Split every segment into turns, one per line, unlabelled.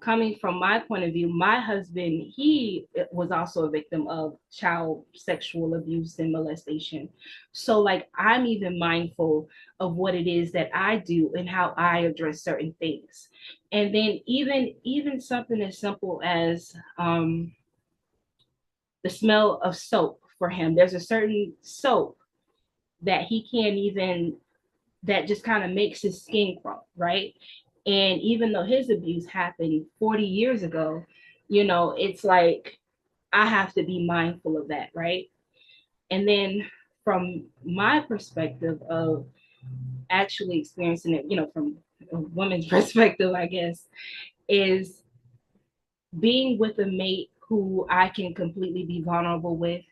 coming from my point of view, my husband, he was also a victim of child sexual abuse and molestation. So like I'm even mindful of what it is that I do and how I address certain things. And then even something as simple as the smell of soap for him. There's a certain soap that he can't even, that just kind of makes his skin crawl, right? And even though his abuse happened 40 years ago, it's like I have to be mindful of that, right? And then from my perspective of actually experiencing it, from a woman's perspective, I guess, is being with a mate who I can completely be vulnerable with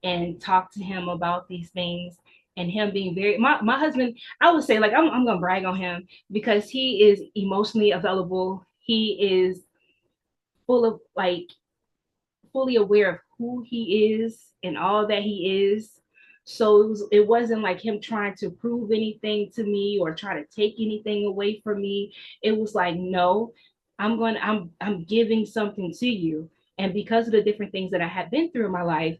and talk to him about these things, and him being very, my husband, I would say, like, I'm gonna brag on him because he is emotionally available. He is full of like fully aware of who he is and all that he is. So it wasn't like him trying to prove anything to me or try to take anything away from me. It was like, no, I'm giving something to you. And because of the different things that I had been through in my life,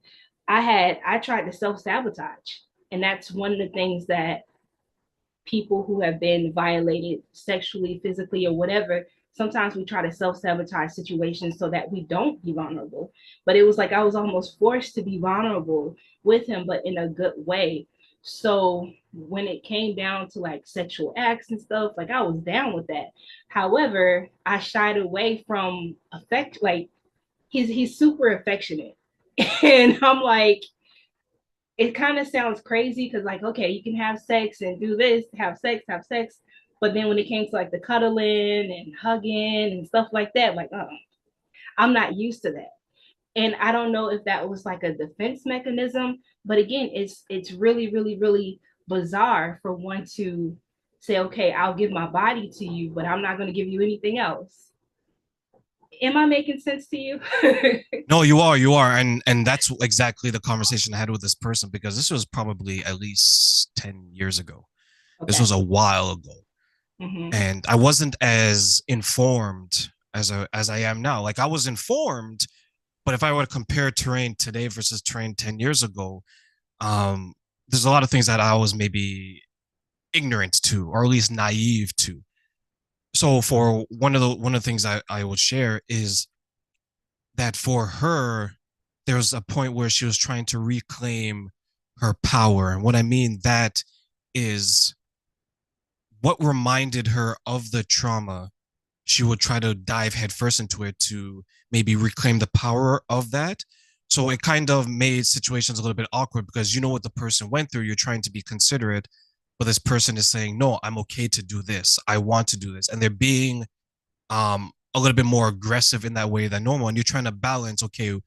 I tried to self-sabotage. And that's one of the things that people who have been violated sexually, physically, or whatever, sometimes we try to self-sabotage situations so that we don't be vulnerable. But it was like I was almost forced to be vulnerable with him, but in a good way. So when it came down to like sexual acts and stuff, like I was down with that. However, I shied away from affect, like he's super affectionate. And I'm like, it kind of sounds crazy because, like, okay, you can have sex and do this, have sex, but then when it came to like the cuddling and hugging and stuff like that, like, I'm not used to that. And I don't know if that was like a defense mechanism, but again, it's really, really, really bizarre for one to say, okay, I'll give my body to you, but I'm not going to give you anything else. Am I making sense to you?
No, you are, and that's exactly the conversation I had with this person because this was probably at least 10 years ago. This
Okay.
was a while ago,
Mm-hmm.
and I wasn't as informed as I am now. Like I was informed, but if I were to compare terrain today versus terrain 10 years ago, um, there's a lot of things that I was maybe ignorant to, or at least naive to. So for one of the things I would share is that for her, there was a point where she was trying to reclaim her power. And what I mean that is what reminded her of the trauma, she would try to dive headfirst into it to maybe reclaim the power of that. So it kind of made situations a little bit awkward because you know what the person went through. You're trying to be considerate, but this person is saying, no, I'm okay to do this. I want to do this. And they're being a little bit more aggressive in that way than normal. And you're trying to balance, okay,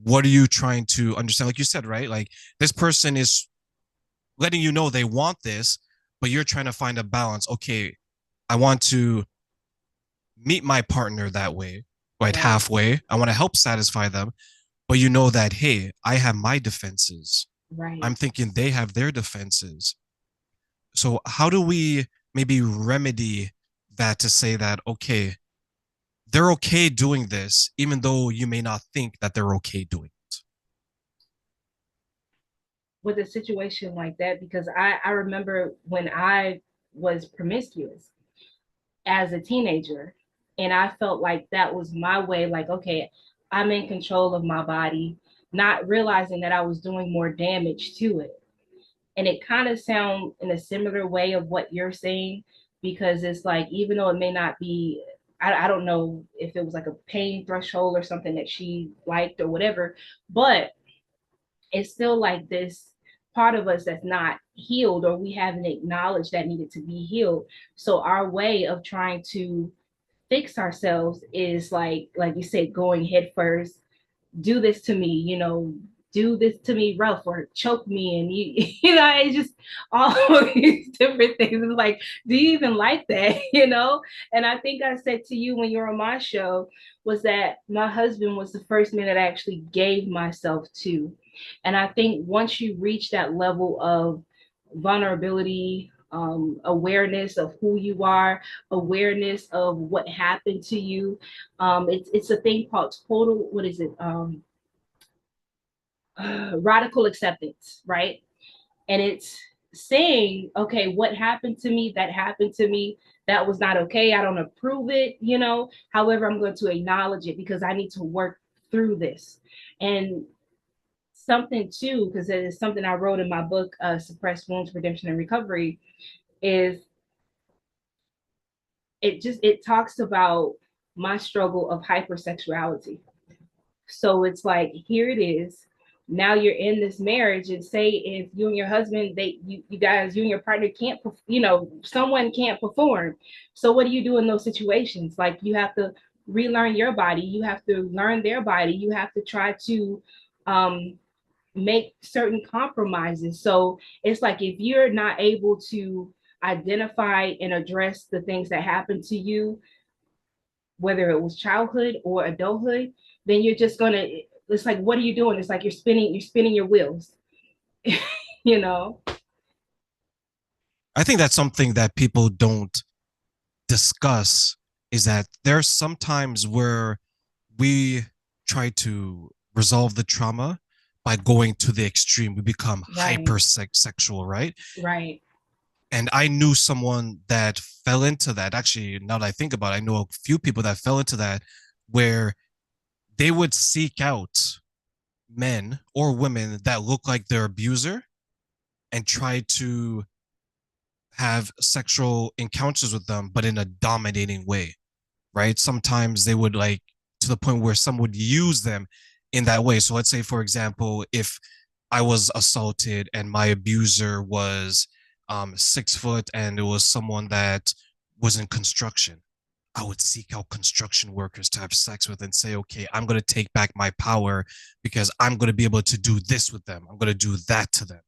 what are you trying to understand? Like you said, right? Like this person is letting you know they want this, but you're trying to find a balance. Okay, I want to meet my partner that way, right?
Right.
Halfway. I want to help satisfy them, but you know that, hey, I have my defenses. I'm
Right.
thinking they have their defenses. So, how do we maybe remedy that to say that, okay, they're okay doing this, even though you may not think that they're okay doing it?
With a situation like that, because I remember when I was promiscuous as a teenager, and I felt like that was my way, like, okay, I'm in control of my body, not realizing that I was doing more damage to it. And it kind of sounds in a similar way of what you're saying, because it's like, even though it may not be, I don't know if it was like a pain threshold or something that she liked or whatever, but it's still like this part of us that's not healed, or we haven't acknowledged that needed to be healed. So our way of trying to fix ourselves is like you said, going head first, do this to me, do this to me rough or choke me, and it's just all these different things. It's like, do you even like that? And I think I said to you when you were on my show was that my husband was the first man that I actually gave myself to. And I think once you reach that level of vulnerability, awareness of who you are, awareness of what happened to you. It's a thing called total, what is it? Radical acceptance, right? And it's saying, okay, what happened to me, that happened to me, that was not okay, I don't approve it, you know. However, I'm going to acknowledge it because I need to work through this. And something too, because it is something I wrote in my book, Suppressed Wounds, Redemption, and Recovery, is it talks about my struggle of hypersexuality. So it's like, here it is. Now you're in this marriage, and say if you and your husband, you guys, you and your partner can't, someone can't perform. So what do you do in those situations? Like, you have to relearn your body, you have to learn their body, you have to try to um, make certain compromises. So it's like, if you're not able to identify and address the things that happened to you, whether it was childhood or adulthood, then you're just gonna, it's like, what are you doing? It's like you're spinning your wheels, you know?
I think that's something that people don't discuss, is that there's sometimes where we try to resolve the trauma by going to the extreme. We become
Right,
hypersexual, right?
right,
And I knew someone that fell into that. Actually, now that I think about it, I know a few people that fell into that, where they would seek out men or women that look like their abuser and try to have sexual encounters with them, but in a dominating way, right? Sometimes they would, like, to the point where some would use them in that way. So let's say, for example, if I was assaulted and my abuser was 6 foot and it was someone that was in construction, I would seek out construction workers to have sex with and say, okay, I'm going to take back my power because I'm going to be able to do this with them. I'm going to do that to them.